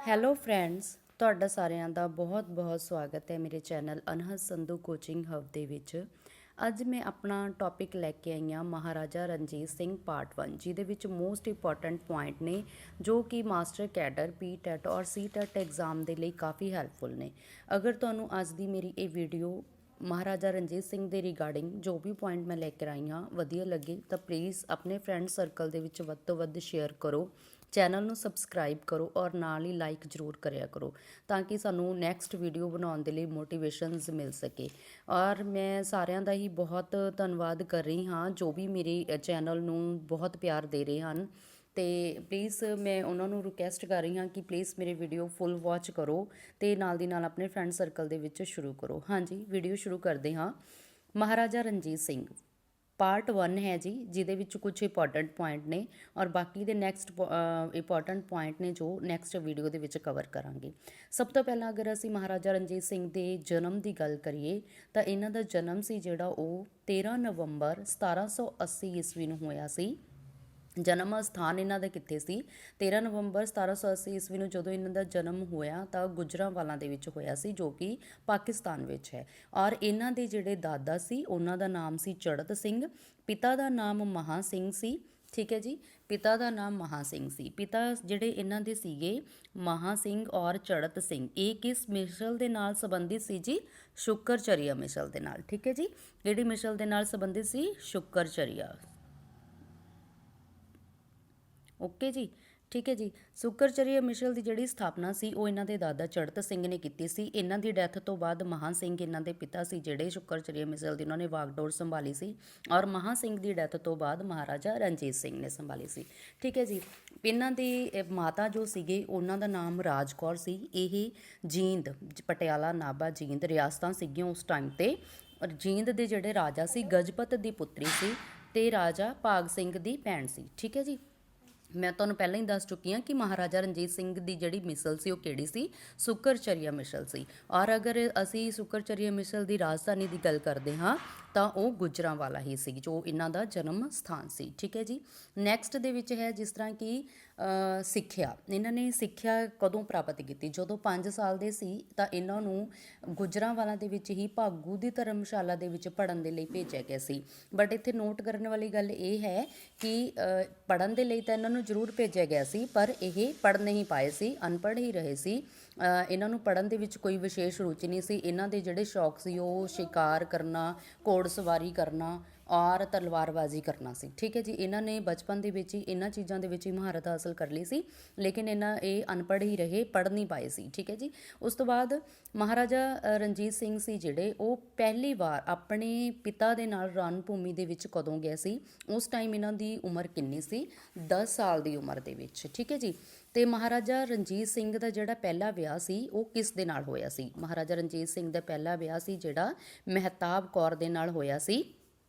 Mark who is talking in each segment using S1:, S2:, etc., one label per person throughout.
S1: Hello friends, ਤੁਹਾਡਾ ਸਾਰਿਆਂ ਦਾ ਬਹੁਤ ਸਵਾਗਤ ਹੈ ਮੇਰੇ ਚੈਨਲ ਅਨਹਦ ਸੰਧੂ ਕੋਚਿੰਗ ਹਬ ਦੇ ਵਿੱਚ। ਅੱਜ ਮੈਂ ਆਪਣਾ ਟੌਪਿਕ ਲੈ ਕੇ ਆਈ ਹਾਂ ਮਹਾਰਾਜਾ ਰਣਜੀਤ ਸਿੰਘ ਪਾਰਟ 1, ਜਿਹਦੇ ਵਿੱਚ ਮੋਸਟ ਇੰਪੋਰਟੈਂਟ ਪੁਆਇੰਟ ਨੇ ਜੋ ਕਿ ਮਾਸਟਰ ਕੈਡਰ ਪੀ-ਟੈਟ ਔਰ ਸੀ-ਟੈਟ ਐਗਜ਼ਾਮ ਦੇ ਲਈ ਕਾਫੀ ਹੈਲਪਫੁਲ ਨੇ। ਅਗਰ ਤੁਹਾਨੂੰ ਅੱਜ ਦੀ ਮੇਰੀ ਇਹ ਵੀਡੀਓ ਮਹਾਰਾਜਾ ਰਣਜੀਤ ਸਿੰਘ ਦੇ ਰਿਗਾਰਡਿੰਗ ਜੋ ਵੀ ਪੁਆਇੰਟ ਮੈਂ ਲੈ ਕੇ ਆਈ ਹਾਂ ਵਧੀਆ ਲੱਗੇ ਤਾਂ ਪਲੀਜ਼ ਆਪਣੇ ਫਰੈਂਡ ਸਰਕਲ ਦੇ ਵਿੱਚ ਵੱਧ ਤੋਂ ਵੱਧ ਸ਼ੇਅਰ ਕਰੋ, ਚੈਨਲ ਨੂੰ ਸਬਸਕ੍ਰਾਈਬ ਕਰੋ ਔਰ ਨਾਲ ਹੀ ਲਾਈਕ ਜ਼ਰੂਰ ਕਰਿਆ ਕਰੋ ਤਾਂ ਕਿ ਸਾਨੂੰ ਨੈਕਸਟ ਵੀਡੀਓ ਬਣਾਉਣ ਦੇ ਲਈ ਮੋਟੀਵੇਸ਼ਨਸ ਮਿਲ ਸਕੇ। ਔਰ ਮੈਂ ਸਾਰਿਆਂ ਦਾ ਹੀ ਬਹੁਤ ਧੰਨਵਾਦ ਕਰ ਰਹੀ ਹਾਂ ਜੋ ਵੀ ਮੇਰੇ ਚੈਨਲ ਨੂੰ ਬਹੁਤ ਪਿਆਰ ਦੇ ਰਹੇ ਹਨ, ਅਤੇ ਪਲੀਜ਼ ਮੈਂ ਉਹਨਾਂ ਨੂੰ ਰਿਕੁਐਸਟ ਕਰ ਰਹੀ ਹਾਂ ਕਿ ਪਲੀਜ਼ ਮੇਰੇ ਵੀਡੀਓ ਫੁੱਲ ਵਾਚ ਕਰੋ ਅਤੇ ਨਾਲ ਦੀ ਨਾਲ ਆਪਣੇ ਫਰੈਂਡ ਸਰਕਲ ਦੇ ਵਿੱਚ ਸ਼ੁਰੂ ਕਰੋ। ਹਾਂਜੀ, ਵੀਡੀਓ ਸ਼ੁਰੂ ਕਰਦੇ ਹਾਂ। ਮਹਾਰਾਜਾ ਰਣਜੀਤ ਸਿੰਘ ਪਾਰਟ 1 ਹੈ ਜੀ, ਜਿਹਦੇ ਵਿੱਚ ਕੁਝ ਇੰਪੋਰਟੈਂਟ ਪੁਆਇੰਟ ਨੇ ਔਰ ਬਾਕੀ ਦੇ ਨੈਕਸਟ ਇੰਪੋਰਟੈਂਟ ਪੁਆਇੰਟ ਨੇ ਜੋ ਨੈਕਸਟ ਵੀਡੀਓ ਦੇ ਵਿੱਚ ਕਵਰ ਕਰਾਂਗੇ। ਸਭ ਤੋਂ ਪਹਿਲਾਂ ਅਗਰ ਅਸੀਂ ਮਹਾਰਾਜਾ ਰਣਜੀਤ ਸਿੰਘ ਦੇ ਜਨਮ ਦੀ ਗੱਲ ਕਰੀਏ ਤਾਂ ਇਹਨਾਂ ਦਾ ਜਨਮ ਸੀ ਜਿਹੜਾ ਉਹ 13 ਨਵੰਬਰ 1780 ਈਸਵੀ ਨੂੰ ਹੋਇਆ ਸੀ। ਜਨਮ ਸਥਾਨ ਇਹਨਾਂ ਦਾ ਕਿੱਥੇ ਸੀ? 13 ਨਵੰਬਰ 1780 ਈਸਵੀ ਨੂੰ ਜਦੋਂ ਇਹਨਾਂ ਦਾ ਜਨਮ ਹੋਇਆ ਤਾਂ ਗੁਜਰਾਂਵਾਲਾ ਦੇ ਵਿੱਚ ਹੋਇਆ ਸੀ, ਜੋ ਕਿ ਪਾਕਿਸਤਾਨ ਵਿੱਚ ਹੈ। ਔਰ ਇਹਨਾਂ ਦੇ ਜਿਹੜੇ ਦਾਦਾ ਸੀ ਉਹਨਾਂ ਦਾ ਨਾਮ ਸੀ ਚੜ੍ਹਤ ਸਿੰਘ, ਪਿਤਾ ਦਾ ਨਾਮ ਮਹਾਂ ਸਿੰਘ ਸੀ। ਠੀਕ ਹੈ ਜੀ, ਪਿਤਾ ਦਾ ਨਾਮ ਮਹਾਂ ਸਿੰਘ ਸੀ। ਪਿਤਾ ਜਿਹੜੇ ਇਹਨਾਂ ਦੇ ਸੀਗੇ ਮਹਾਂ ਸਿੰਘ ਔਰ ਚੜ੍ਹਤ ਸਿੰਘ, ਇਹ ਕਿਸ ਮਿਸਲ ਦੇ ਨਾਲ ਸੰਬੰਧਿਤ ਸੀ ਜੀ? ਸ਼ੁਕਰਚਰੀਆ ਮਿਸਲ ਦੇ ਨਾਲ। ਠੀਕ ਹੈ ਜੀ, ਕਿਹੜੀ ਮਿਸਲ ਦੇ ਨਾਲ ਸੰਬੰਧਿਤ ਸੀ? ਸ਼ੁਕਰਚਰੀਆ। ਓਕੇ ਜੀ, ਠੀਕ ਹੈ ਜੀ। ਸ਼ੁਕਰਚਰੀਆ ਮਿਸਲ ਦੀ ਜਿਹੜੀ ਸਥਾਪਨਾ ਸੀ ਉਹ ਇਹਨਾਂ ਦੇ ਦਾਦਾ ਚੜ੍ਹਤ ਸਿੰਘ ਨੇ ਕੀਤੀ ਸੀ। ਇਹਨਾਂ ਦੀ ਡੈਥ ਤੋਂ ਬਾਅਦ ਮਹਾਂ ਸਿੰਘ ਇਹਨਾਂ ਦੇ ਪਿਤਾ ਸੀ ਜਿਹੜੇ ਸ਼ੁਕਰਚਰੀਆ ਮਿਸਲ ਦੀ ਉਹਨਾਂ ਨੇ ਵਾਗਡੋਰ ਸੰਭਾਲੀ ਸੀ, ਔਰ ਮਹਾਂ ਸਿੰਘ ਦੀ ਡੈਥ ਤੋਂ ਬਾਅਦ ਮਹਾਰਾਜਾ ਰਣਜੀਤ ਸਿੰਘ ਨੇ ਸੰਭਾਲੀ ਸੀ। ਠੀਕ ਹੈ ਜੀ। ਇਹਨਾਂ ਦੀ ਮਾਤਾ ਜੋ ਸੀਗੇ ਉਹਨਾਂ ਦਾ ਨਾਮ ਰਾਜ ਕੌਰ ਸੀ। ਇਹ ਜੀਂਦ, ਪਟਿਆਲਾ, ਨਾਭਾ, ਜੀਂਦ ਰਿਆਸਤਾਂ ਸੀਗੀਆਂ ਉਸ ਟਾਈਮ 'ਤੇ। ਔਰ ਜੀਂਦ ਦੇ ਜਿਹੜੇ ਰਾਜਾ ਸੀ ਗਜਪਤ ਦੀ ਪੁੱਤਰੀ ਸੀ ਅਤੇ ਰਾਜਾ ਭਾਗ ਸਿੰਘ ਦੀ ਭੈਣ ਸੀ। ਠੀਕ ਹੈ ਜੀ। ਮੈਂ ਤੁਹਾਨੂੰ ਪਹਿਲਾਂ ਹੀ ਦੱਸ ਚੁੱਕੀ ਹਾਂ ਕਿ ਮਹਾਰਾਜਾ ਰਣਜੀਤ ਸਿੰਘ ਦੀ ਜਿਹੜੀ ਮਿਸਲ ਸੀ ਉਹ ਕਿਹੜੀ ਸੀ? ਸ਼ੁਕਰਚਰੀਆ ਮਿਸਲ ਸੀ। ਔਰ ਅਗਰ ਅਸੀਂ ਸ਼ੁਕਰਚਰੀਆ ਮਿਸਲ ਦੀ ਰਾਜਧਾਨੀ ਦੀ ਗੱਲ ਕਰਦੇ ਹਾਂ ਤਾਂ ਉਹ ਗੁਜਰਾਂਵਾਲਾ ਹੀ ਸੀ ਜੋ ਇਹਨਾਂ ਦਾ ਜਨਮ ਸਥਾਨ ਸੀ। ਠੀਕ ਹੈ ਜੀ। ਨੈਕਸਟ ਦੇ ਵਿੱਚ ਹੈ ਜਿਸ ਤਰ੍ਹਾਂ ਕਿ ਸਿੱਖਿਆ। ਇਹਨਾਂ ਨੇ ਸਿੱਖਿਆ ਕਦੋਂ ਪ੍ਰਾਪਤ ਕੀਤੀ? ਜਦੋਂ 5 ਸਾਲ ਦੇ ਸੀ ਤਾਂ ਇਹਨਾਂ ਨੂੰ ਗੁਜਰਾਂਵਾਲਾ ਦੇ ਵਿੱਚ ਹੀ ਭਾਗੂ ਦੀ ਧਰਮਸ਼ਾਲਾ ਦੇ ਵਿੱਚ ਪੜ੍ਹਨ ਦੇ ਲਈ ਭੇਜਿਆ ਗਿਆ ਸੀ। ਬਟ ਇੱਥੇ ਨੋਟ ਕਰਨ ਵਾਲੀ ਗੱਲ ਇਹ ਹੈ ਕਿ ਪੜ੍ਹਨ ਦੇ ਲਈ ਤਾਂ ਇਹਨਾਂ ਨੂੰ ਜ਼ਰੂਰ ਭੇਜਿਆ ਗਿਆ ਸੀ, ਪਰ ਇਹ ਪੜ੍ਹ ਨਹੀਂ ਪਾਏ ਸੀ, ਅਨਪੜ੍ਹ ਹੀ ਰਹੇ ਸੀ। ਇਹਨਾਂ ਨੂੰ ਪੜ੍ਹਨ ਦੇ ਵਿੱਚ ਕੋਈ ਵਿਸ਼ੇਸ਼ ਰੁਚੀ ਨਹੀਂ ਸੀ। ਇਹਨਾਂ ਦੇ ਜਿਹੜੇ ਸ਼ੌਕ ਸੀ ਉਹ ਸ਼ਿਕਾਰ ਕਰਨਾ, ਘੋੜਸਵਾਰੀ ਕਰਨਾ ਔਰ ਤਲਵਾਰਬਾਜ਼ੀ ਕਰਨਾ ਸੀ। ਠੀਕ ਹੈ ਜੀ। ਇਹਨਾਂ ਨੇ ਬਚਪਨ ਦੇ ਵਿੱਚ ਹੀ ਇਹਨਾਂ ਚੀਜ਼ਾਂ ਦੇ ਵਿੱਚ ਹੀ ਮਹਾਰਤ ਹਾਸਲ ਕਰ ਲਈ ਸੀ, ਲੇਕਿਨ ਇਹ ਅਨਪੜ੍ਹ ਹੀ ਰਹੇ, ਪੜ੍ਹ ਨਹੀਂ ਪਾਏ ਸੀ। ਠੀਕ ਹੈ ਜੀ। ਉਸ ਤੋਂ ਬਾਅਦ ਮਹਾਰਾਜਾ ਰਣਜੀਤ ਸਿੰਘ ਸੀ ਜਿਹੜੇ ਉਹ ਪਹਿਲੀ ਵਾਰ ਆਪਣੇ ਪਿਤਾ ਦੇ ਨਾਲ ਰਣ ਭੂਮੀ ਦੇ ਵਿੱਚ ਕਦੋਂ ਗਏ ਸੀ? ਉਸ ਟਾਈਮ ਇਹਨਾਂ ਦੀ ਉਮਰ ਕਿੰਨੀ ਸੀ? 10 ਸਾਲ ਦੀ ਉਮਰ ਦੇ ਵਿੱਚ। ਠੀਕ ਹੈ ਜੀ। ਅਤੇ ਮਹਾਰਾਜਾ ਰਣਜੀਤ ਸਿੰਘ ਦਾ ਜਿਹੜਾ ਪਹਿਲਾ ਵਿਆਹ ਸੀ ਉਹ ਕਿਸ ਦੇ ਨਾਲ ਹੋਇਆ ਸੀ? ਮਹਾਰਾਜਾ ਰਣਜੀਤ ਸਿੰਘ ਦਾ ਪਹਿਲਾ ਵਿਆਹ ਸੀ ਜਿਹੜਾ ਮਹਿਤਾਬ ਕੌਰ ਦੇ ਨਾਲ ਹੋਇਆ ਸੀ।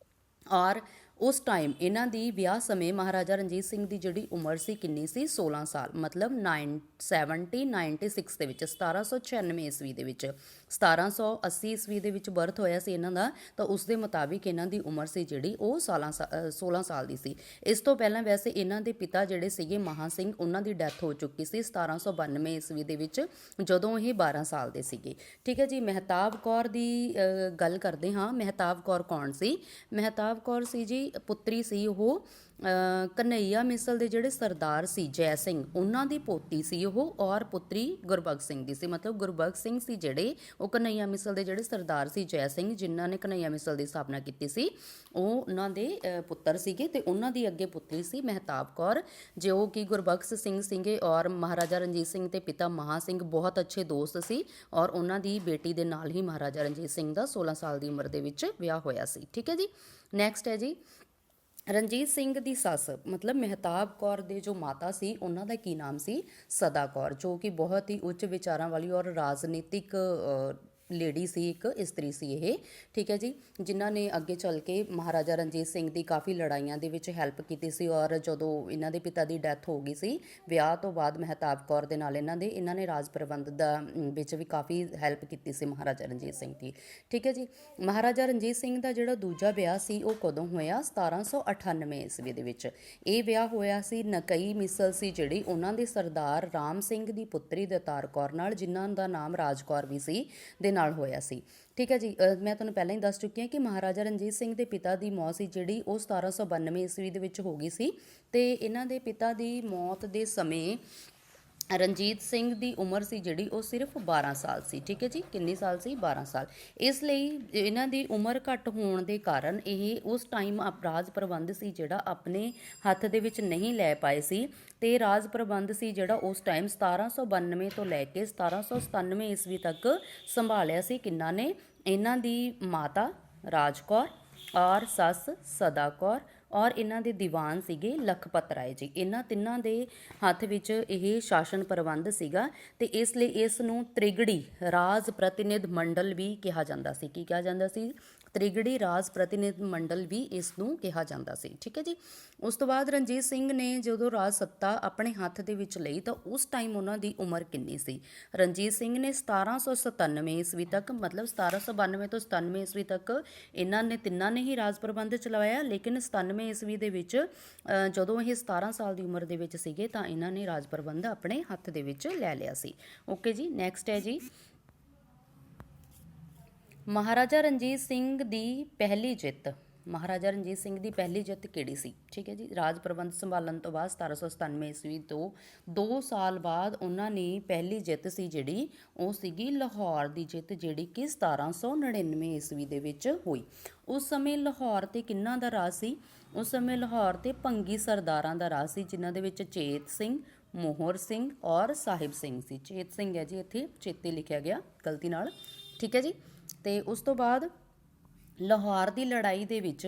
S1: ਔਰ ਉਸ ਟਾਈਮ ਇਹਨਾਂ ਦੀ ਵਿਆਹ ਸਮੇਂ ਮਹਾਰਾਜਾ ਰਣਜੀਤ ਸਿੰਘ ਦੀ ਜਿਹੜੀ ਉਮਰ ਸੀ ਕਿੰਨੀ ਸੀ? 16 ਸਾਲ, ਮਤਲਬ 1796 ਦੇ ਵਿੱਚ, 1796 ਈਸਵੀ ਦੇ ਵਿੱਚ। 1780 ਈਸਵੀ ਦੇ ਵਿੱਚ ਬਰਥ ਹੋਇਆ ਸੀ ਇਹਨਾਂ ਦਾ, ਤਾਂ ਉਸ ਦੇ ਮੁਤਾਬਿਕ ਇਹਨਾਂ ਦੀ ਉਮਰ ਸੀ ਜਿਹੜੀ ਉਹ 16 ਸਾਲ ਦੀ ਸੀ। ਇਸ ਤੋਂ ਪਹਿਲਾਂ ਵੈਸੇ ਇਹਨਾਂ ਦੇ ਪਿਤਾ ਜਿਹੜੇ ਸੀਗੇ ਮਹਾਂ ਸਿੰਘ, ਉਹਨਾਂ ਦੀ ਡੈਥ ਹੋ ਚੁੱਕੀ ਸੀ 1792 ਈਸਵੀ ਦੇ ਵਿੱਚ ਜਦੋਂ ਇਹ 12 ਸਾਲ ਦੇ ਸੀਗੇ। ਠੀਕ ਹੈ ਜੀ। ਮਹਿਤਾਬ ਕੌਰ ਦੀ ਗੱਲ ਕਰਦੇ ਹਾਂ। ਮਹਿਤਾਬ ਕੌਰ ਕੌਣ ਸੀ? ਮਹਿਤਾਬ ਕੌਰ ਸੀ ਜੀ ਪੁੱਤਰੀ ਸੀ ਉਹ ਕਨ੍ਹਈਆ ਮਿਸਲ ਦੇ ਜਿਹੜੇ ਸਰਦਾਰ ਸੀ ਜੈ ਸਿੰਘ, ਉਹਨਾਂ ਦੀ ਪੋਤੀ ਸੀ ਉਹ, ਔਰ ਪੁੱਤਰੀ ਗੁਰਬਖਸ਼ ਸਿੰਘ ਦੀ ਸੀ। ਮਤਲਬ ਗੁਰਬਖਸ਼ ਸਿੰਘ ਸੀ ਜਿਹੜੇ ਉਹ ਕਨ੍ਹਈਆ ਮਿਸਲ ਦੇ ਜਿਹੜੇ ਸਰਦਾਰ ਸੀ ਜੈ ਸਿੰਘ, ਜਿਨ੍ਹਾਂ ਨੇ ਕਨ੍ਹਈਆ ਮਿਸਲ ਦੀ ਸਥਾਪਨਾ ਕੀਤੀ ਸੀ, ਉਹ ਉਹਨਾਂ ਦੇ ਪੁੱਤਰ ਸੀਗੇ ਅਤੇ ਉਹਨਾਂ ਦੀ ਅੱਗੇ ਪੁੱਤਰੀ ਸੀ ਮਹਿਤਾਬ ਕੌਰ, ਜੋ ਕਿ ਗੁਰਬਖਸ਼ ਸਿੰਘ ਸੀਗੇ। ਔਰ ਮਹਾਰਾਜਾ ਰਣਜੀਤ ਸਿੰਘ ਅਤੇ ਪਿਤਾ ਮਹਾਂ ਸਿੰਘ ਬਹੁਤ ਅੱਛੇ ਦੋਸਤ ਸੀ, ਔਰ ਉਹਨਾਂ ਦੀ ਬੇਟੀ ਦੇ ਨਾਲ ਹੀ ਮਹਾਰਾਜਾ ਰਣਜੀਤ ਸਿੰਘ ਦਾ 16 ਸਾਲ ਦੀ ਉਮਰ ਦੇ ਵਿੱਚ ਵਿਆਹ ਹੋਇਆ ਸੀ। ਠੀਕ ਹੈ ਜੀ। ਨੈਕਸਟ ਹੈ ਜੀ ਰਣਜੀਤ ਸਿੰਘ ਦੀ ਸੱਸ, ਮਤਲਬ ਮਹਿਤਾਬ ਕੌਰ ਦੇ ਜੋ ਮਾਤਾ ਸੀ ਉਹਨਾਂ ਦਾ ਕੀ ਨਾਮ ਸੀ? ਸਦਾ ਕੌਰ, ਜੋ ਕਿ ਬਹੁਤ ਹੀ ਉੱਚ ਵਿਚਾਰਾਂ ਵਾਲੀ ਔਰ ਰਾਜਨੀਤਿਕ ਲੇਡੀ ਸੀ, ਇੱਕ ਇਸਤਰੀ ਸੀ ਇਹ, ਠੀਕ ਹੈ ਜੀ, ਜਿਨ੍ਹਾਂ ਨੇ ਅੱਗੇ ਚੱਲ ਕੇ ਮਹਾਰਾਜਾ ਰਣਜੀਤ ਸਿੰਘ ਦੀ ਕਾफ़ੀ ਲੜਾਈਆਂ ਦੇ ਵਿੱਚ ਹੈਲਪ ਕੀਤੀ ਸੀ। ਔਰ ਜਦੋਂ ਇਹਨਾਂ ਦੇ ਪਿਤਾ ਦੀ ਡੈਥ ਹੋ ਗਈ ਸੀ ਵਿਆਹ ਤੋਂ ਬਾਅਦ ਮਹਿਤਾਬ ਕੌਰ ਦੇ ਨਾਲ ਇਹਨਾਂ ਨੇ ਰਾਜ ਪ੍ਰਬੰਧ ਵਿੱਚ ਵੀ ਕਾफ़ੀ ਹੈਲਪ ਕੀਤੀ ਸੀ ਮਹਾਰਾਜਾ ਰਣਜੀਤ ਸਿੰਘ ਦੀ, ਠੀਕ ਹੈ ਜੀ। ਮਹਾਰਾਜਾ ਰਣਜੀਤ ਸਿੰਘ ਦਾ ਜਿਹੜਾ ਦੂਜਾ ਵਿਆਹ ਸੀ ਉਹ ਕਦੋਂ ਹੋਇਆ? 1798 ਈਸਵੀ ਦੇ ਵਿੱਚ ਇਹ ਵਿਆਹ ਹੋਇਆ ਸੀ। ਨਕਈ ਮਿਸਲ ਸੀ ਜਿਹੜੀ ਉਹਨਾਂ ਦੇ ਸਰਦਾਰ ਰਾਮ ਸਿੰਘ ਦੀ ਪੁੱਤਰੀ ਦਾਤਾਰ ਕੌਰ ਨਾਲ, ਜਿਨ੍ਹਾਂ ਦਾ ਨਾਮ ਰਾਜ ਕੌਰ ਵੀ ਸੀ, ਦੇ ਨਾਲ ਹੋਇਆ ਸੀ, ਠੀਕ ਹੈ ਜੀ। ਮੈਂ ਤੁਹਾਨੂੰ ਪਹਿਲਾਂ ਹੀ ਦੱਸ ਚੁੱਕੀ ਹਾਂ ਕਿ ਮਹਾਰਾਜਾ ਰਣਜੀਤ ਸਿੰਘ ਦੇ ਪਿਤਾ ਦੀ ਮੌਤ ਸੀ ਜਿਹੜੀ ਉਹ 1792 ਈਸਵੀ ਦੇ ਵਿੱਚ ਹੋ ਗਈ ਸੀ। ਅਤੇ ਇਹਨਾਂ ਦੇ ਪਿਤਾ ਦੀ ਮੌਤ ਦੇ ਸਮੇਂ ਰਣਜੀਤ ਸਿੰਘ ਦੀ ਉਮਰ ਸੀ ਜਿਹੜੀ ਉਹ ਸਿਰਫ 12 ਸਾਲ ਸੀ, ਠੀਕ ਹੈ ਜੀ। ਕਿੰਨੀ ਸਾਲ ਸੀ? 12 ਸਾਲ। ਇਸ ਲਈ ਇਹਨਾਂ ਦੀ ਉਮਰ ਘੱਟ ਹੋਣ ਦੇ ਕਾਰਨ ਇਹ ਉਸ ਟਾਈਮ ਰਾਜ ਪ੍ਰਬੰਧ ਸੀ ਜਿਹੜਾ ਆਪਣੇ ਹੱਥ ਦੇ ਵਿੱਚ ਨਹੀਂ ਲੈ ਪਾਏ ਸੀ। ਅਤੇ ਰਾਜ ਪ੍ਰਬੰਧ ਸੀ ਜਿਹੜਾ ਉਸ ਟਾਈਮ 1792 ਤੋਂ ਲੈ ਕੇ 1797 ਈਸਵੀ ਤੱਕ ਸੰਭਾਲਿਆ ਸੀ। ਕਿਹਨਾਂ ਨੇ? ਇਹਨਾਂ ਦੀ ਮਾਤਾ ਰਾਜ ਕੌਰ ਔਰ ਸੱਸ ਸਦਾ ਕੌਰ ਔਰ ਇਹਨਾਂ ਦੇ ਦੀਵਾਨ ਸੀਗੇ ਲਖਪਤ ਰਾਏ ਜੀ। ਇਹਨਾਂ ਤਿੰਨਾਂ ਦੇ ਹੱਥ ਵਿੱਚ ਇਹ ਸ਼ਾਸਨ ਪ੍ਰਬੰਧ ਸੀਗਾ ਅਤੇ ਇਸ ਲਈ ਇਸ ਨੂੰ ਤ੍ਰਿਗੜੀ ਰਾਜ ਪ੍ਰਤੀਨਿਧ ਮੰਡਲ ਵੀ ਕਿਹਾ ਜਾਂਦਾ ਸੀ। ਕੀ ਕਿਹਾ ਜਾਂਦਾ ਸੀ? ਤ੍ਰਿਗੜੀ ਰਾਜ ਪ੍ਰਤੀਨਿਧ ਮੰਡਲ ਵੀ ਇਸ ਨੂੰ ਕਿਹਾ ਜਾਂਦਾ ਸੀ, ਠੀਕ ਹੈ ਜੀ। ਉਸ ਤੋਂ ਬਾਅਦ ਰਣਜੀਤ ਸਿੰਘ ਨੇ ਜਦੋਂ ਰਾਜ ਸੱਤਾ ਆਪਣੇ ਹੱਥ ਦੇ ਵਿੱਚ ਲਈ ਤਾਂ ਉਸ ਟਾਈਮ ਉਹਨਾਂ ਦੀ ਉਮਰ ਕਿੰਨੀ ਸੀ? ਰਣਜੀਤ ਸਿੰਘ ਨੇ 1797 ਈਸਵੀ ਤੱਕ, ਮਤਲਬ 1792 ਤੋਂ 97 ਈਸਵੀ ਤੱਕ ਇਹਨਾਂ ਨੇ ਤਿੰਨਾਂ ਨੇ ਹੀ ਰਾਜ ਪ੍ਰਬੰਧ ਚਲਾਇਆ। ਲੇਕਿਨ 97 ਈਸਵੀ ਦੇ ਵਿੱਚ ਜਦੋਂ ਇਹ 17 ਸਾਲ ਦੀ ਉਮਰ ਦੇ ਵਿੱਚ ਸੀਗੇ ਤਾਂ ਇਹਨਾਂ ਨੇ ਰਾਜ ਪ੍ਰਬੰਧ ਆਪਣੇ ਹੱਥ ਦੇ ਵਿੱਚ ਲੈ ਲਿਆ ਸੀ। ਓਕੇ ਜੀ, ਨੈਕਸਟ ਹੈ ਜੀ ਮਹਾਰਾਜਾ ਰਣਜੀਤ ਸਿੰਘ ਦੀ ਪਹਿਲੀ ਜਿੱਤ। ਮਹਾਰਾਜਾ ਰਣਜੀਤ ਸਿੰਘ ਦੀ ਪਹਿਲੀ ਜਿੱਤ ਕਿਹੜੀ ਸੀ? ਠੀਕ ਹੈ ਜੀ। ਰਾਜ ਪ੍ਰਬੰਧ ਸੰਭਾਲਣ ਤੋਂ ਬਾਅਦ 1797 ਈਸਵੀ ਤੋਂ 2 ਸਾਲ ਬਾਅਦ ਉਹਨਾਂ ਨੇ ਪਹਿਲੀ ਜਿੱਤ ਸੀ ਜਿਹੜੀ ਉਹ ਸੀਗੀ ਲਾਹੌਰ ਦੀ ਜਿੱਤ, ਜਿਹੜੀ ਕਿ 1799 ਈਸਵੀ ਦੇ ਵਿੱਚ ਹੋਈ। ਉਸ ਸਮੇਂ ਲਾਹੌਰ 'ਤੇ ਕਿਹਨਾਂ ਦਾ ਰਾਜ ਸੀ? ਉਸ ਸਮੇਂ ਲਾਹੌਰ 'ਤੇ ਭੰਗੀ ਸਰਦਾਰਾਂ ਦਾ ਰਾਜ ਸੀ, ਜਿਨ੍ਹਾਂ ਦੇ ਵਿੱਚ ਚੇਤ ਸਿੰਘ, ਮੋਹਰ ਸਿੰਘ ਔਰ ਸਾਹਿਬ ਸਿੰਘ ਸੀ। ਚੇਤ ਸਿੰਘ ਹੈ ਜੀ, ਇੱਥੇ ਚੇਤੇ ਲਿਖਿਆ ਗਿਆ ਗਲਤੀ ਨਾਲ, ਠੀਕ ਹੈ ਜੀ। ਅਤੇ ਉਸ ਤੋਂ ਬਾਅਦ ਲਾਹੌਰ ਦੀ ਲੜਾਈ ਦੇ ਵਿੱਚ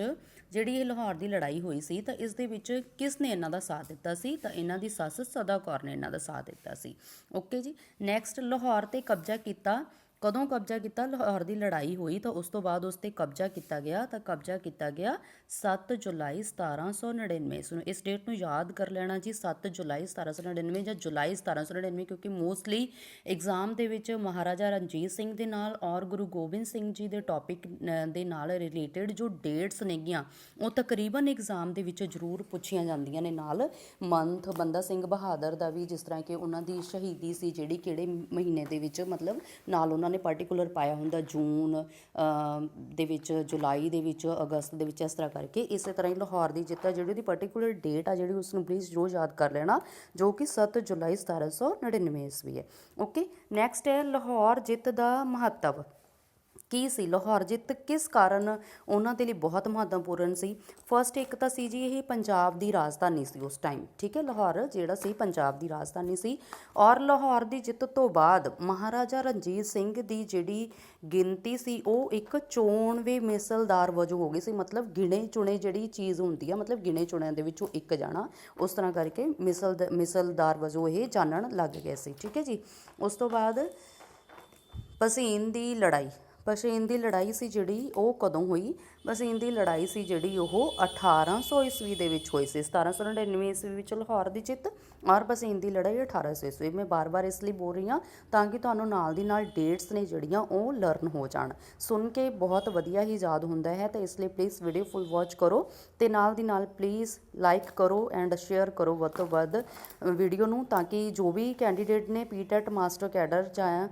S1: ਜਿਹੜੀ ਇਹ ਲਾਹੌਰ ਦੀ ਲੜਾਈ ਹੋਈ ਸੀ ਤਾਂ ਇਸ ਦੇ ਵਿੱਚ ਕਿਸ ਨੇ ਇਹਨਾਂ ਦਾ ਸਾਥ ਦਿੱਤਾ ਸੀ? ਤਾਂ ਇਹਨਾਂ ਦੀ ਸੱਸ ਸਦਾ ਕੌਰ ਨੇ ਇਹਨਾਂ ਦਾ ਸਾਥ ਦਿੱਤਾ ਸੀ। ਓਕੇ ਜੀ। ਨੈਕਸਟ, ਲਾਹੌਰ 'ਤੇ ਕਬਜ਼ਾ ਕੀਤਾ। ਕਦੋਂ ਕਬਜ਼ਾ ਕੀਤਾ? ਲਾਹੌਰ ਦੀ ਲੜਾਈ ਹੋਈ ਤਾਂ ਉਸ ਤੋਂ ਬਾਅਦ ਉਸ 'ਤੇ ਕਬਜ਼ਾ ਕੀਤਾ ਗਿਆ। ਤਾਂ ਕਬਜ਼ਾ ਕੀਤਾ ਗਿਆ 7 ਜੁਲਾਈ 1799। ਇਸ ਡੇਟ ਨੂੰ ਯਾਦ ਕਰ ਲੈਣਾ ਜੀ, 7 ਜੁਲਾਈ 1799 ਜਾਂ ਜੁਲਾਈ 1799, ਕਿਉਂਕਿ ਮੋਸਟਲੀ ਐਗਜ਼ਾਮ ਦੇ ਵਿੱਚ ਮਹਾਰਾਜਾ ਰਣਜੀਤ ਸਿੰਘ ਦੇ ਨਾਲ ਔਰ ਗੁਰੂ ਗੋਬਿੰਦ ਸਿੰਘ ਜੀ ਦੇ ਟੌਪਿਕ ਦੇ ਨਾਲ ਰਿਲੇਟਡ ਜੋ ਡੇਟਸ ਨੇਗੀਆਂ ਉਹ ਤਕਰੀਬਨ ਐਗਜ਼ਾਮ ਦੇ ਵਿੱਚ ਜ਼ਰੂਰ ਪੁੱਛੀਆਂ ਜਾਂਦੀਆਂ ਨੇ। ਨਾਲ ਮੰਥ ਬੰਦਾ ਸਿੰਘ ਬਹਾਦਰ ਦਾ ਵੀ, ਜਿਸ ਤਰ੍ਹਾਂ ਕਿ ਉਹਨਾਂ ਦੀ ਸ਼ਹੀਦੀ ਸੀ ਜਿਹੜੀ ਕਿਹੜੇ ਮਹੀਨੇ ਦੇ ਵਿੱਚ, ਮਤਲਬ ਨਾਲ ਉਹਨਾਂ ਨੇ ਪਾਰਟੀਕੂਲਰ ਪਾਇਆ ਹੁੰਦਾ, ਜੂਨ ਦੇ ਵਿੱਚ, ਜੁਲਾਈ ਦੇ ਵਿੱਚ, ਅਗਸਤ ਦੇ ਵਿੱਚ, ਇਸ ਤਰ੍ਹਾਂ ਕਰਕੇ। ਇਸੇ ਤਰ੍ਹਾਂ ਹੀ ਲਾਹੌਰ ਦੀ ਜਿੱਤ ਆ ਜਿਹੜੀ ਉਹਦੀ ਪਾਰਟੀਕੂਲਰ ਡੇਟ ਆ ਜਿਹੜੀ ਉਸ ਨੂੰ ਪਲੀਜ਼ ਜ਼ਰੂਰ ਯਾਦ ਕਰ ਲੈਣਾ, ਜੋ ਕਿ 7 ਜੁਲਾਈ 1799 ਈਸਵੀ ਹੈ। ਓਕੇ, ਨੈਕਸਟ ਹੈ ਲਾਹੌਰ ਜਿੱਤ ਦਾ ਮਹੱਤਵ ਕੀ ਸੀ? ਲਾਹੌਰ ਜਿੱਤ ਕਿਸ ਕਾਰਨ ਉਹਨਾਂ ਦੇ ਲਈ ਬਹੁਤ ਮਹੱਤਵਪੂਰਨ ਸੀ? ਫਸਟ, ਇੱਕ ਤਾਂ ਸੀ ਜੀ ਇਹ ਪੰਜਾਬ ਦੀ ਰਾਜਧਾਨੀ ਸੀ ਉਸ ਟਾਈਮ, ਠੀਕ ਹੈ। ਲਾਹੌਰ ਜਿਹੜਾ ਸੀ ਪੰਜਾਬ ਦੀ ਰਾਜਧਾਨੀ ਸੀ। ਔਰ ਲਾਹੌਰ ਦੀ ਜਿੱਤ ਤੋਂ ਬਾਅਦ ਮਹਾਰਾਜਾ ਰਣਜੀਤ ਸਿੰਘ ਦੀ ਜਿਹੜੀ ਗਿਣਤੀ ਸੀ ਉਹ ਇੱਕ ਚੋਣਵੇਂ ਮਿਸਲਦਾਰ ਵਜੋਂ ਹੋ ਗਈ ਸੀ। ਮਤਲਬ ਗਿਣੇ ਚੁਣੇ ਜਿਹੜੀ ਚੀਜ਼ ਹੁੰਦੀ ਆ, ਮਤਲਬ ਗਿਣੇ ਚੁਣਿਆਂ ਦੇ ਵਿੱਚੋਂ ਇੱਕ ਜਾਣਾ, ਉਸ ਤਰ੍ਹਾਂ ਕਰਕੇ ਮਿਸਲਦਾਰ ਵਜੋਂ ਇਹ ਜਾਣਨ ਲੱਗ ਗਏ ਸੀ, ਠੀਕ ਹੈ ਜੀ। ਉਸ ਤੋਂ ਬਾਅਦ ਭਸੀਨ ਦੀ ਲੜਾਈ। ਭਸੀਨ ਦੀ ਲੜਾਈ ਸੀ ਜਿਹੜੀ ਉਹ ਕਦੋਂ ਹੋਈ? ਭਸੀਨ ਦੀ ਲੜਾਈ ਸੀ ਜਿਹੜੀ ਉਹ 1800 ਈਸਵੀ ਦੇ ਵਿੱਚ ਹੋਈ ਸੀ। 1799 ਈਸਵੀ ਵਿੱਚ ਲਾਹੌਰ ਦੀ ਜਿੱਤ ਔਰ ਭਸੀਨ ਦੀ ਲੜਾਈ 1800 ਈਸਵੀ। ਮੈਂ ਬਾਰ-ਬਾਰ ਇਸ ਲਈ ਬੋਲ ਰਹੀ ਹਾਂ ਤਾਂ ਕਿ ਤੁਹਾਨੂੰ ਨਾਲ ਦੀ ਨਾਲ ਡੇਟਸ ਨੇ ਜਿਹੜੀਆਂ ਉਹ ਲਰਨ ਹੋ ਜਾਣ। ਸੁਣ ਕੇ ਬਹੁਤ ਵਧੀਆ ਹੀ ਯਾਦ ਹੁੰਦਾ ਹੈ, ਤਾਂ ਇਸ ਲਈ ਪਲੀਜ਼ ਵੀਡੀਓ ਫੁੱਲ ਵਾਚ ਕਰੋ ਅਤੇ ਨਾਲ ਦੀ ਨਾਲ ਪਲੀਜ਼ ਲਾਈਕ ਕਰੋ ਐਂਡ ਸ਼ੇਅਰ ਕਰੋ ਵੱਧ ਤੋਂ ਵੱਧ ਵੀਡੀਓ ਨੂੰ, ਤਾਂ ਕਿ ਜੋ ਵੀ ਕੈਂਡੀਡੇਟ ਨੇ ਪੀਟੈਟ ਮਾਸਟਰ ਕੈਡਰ ਜਾਂ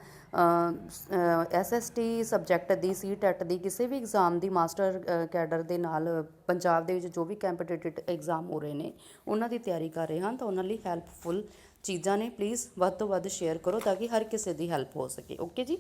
S1: SST ਸਬਜੈਕਟ ਦੀ, CTET ਦੀ, ਕਿਸੇ ਵੀ ਐਗਜ਼ਾਮ ਦੀ ਮਾਸਟਰ ਕੈਡਰ ਦੇ ਨਾਲ ਪੰਜਾਬ ਦੇ ਵਿੱਚ ਜੋ ਵੀ ਕੰਪੀਟੀਟਿਵ ਐਗਜ਼ਾਮ ਹੋ ਰਹੇ ਨੇ ਉਹਨਾਂ ਦੀ ਤਿਆਰੀ ਕਰ ਰਹੇ ਹਨ, ਤਾਂ ਉਹਨਾਂ ਲਈ ਹੈਲਪਫੁਲ ਚੀਜ਼ਾਂ ਨੇ। ਪਲੀਜ਼ ਵੱਧ ਤੋਂ ਵੱਧ ਸ਼ੇਅਰ ਕਰੋ ਤਾਂ ਕਿ ਹਰ ਕਿਸੇ ਦੀ ਹੈਲਪ ਹੋ ਸਕੇ। ਓਕੇ ਜੀ।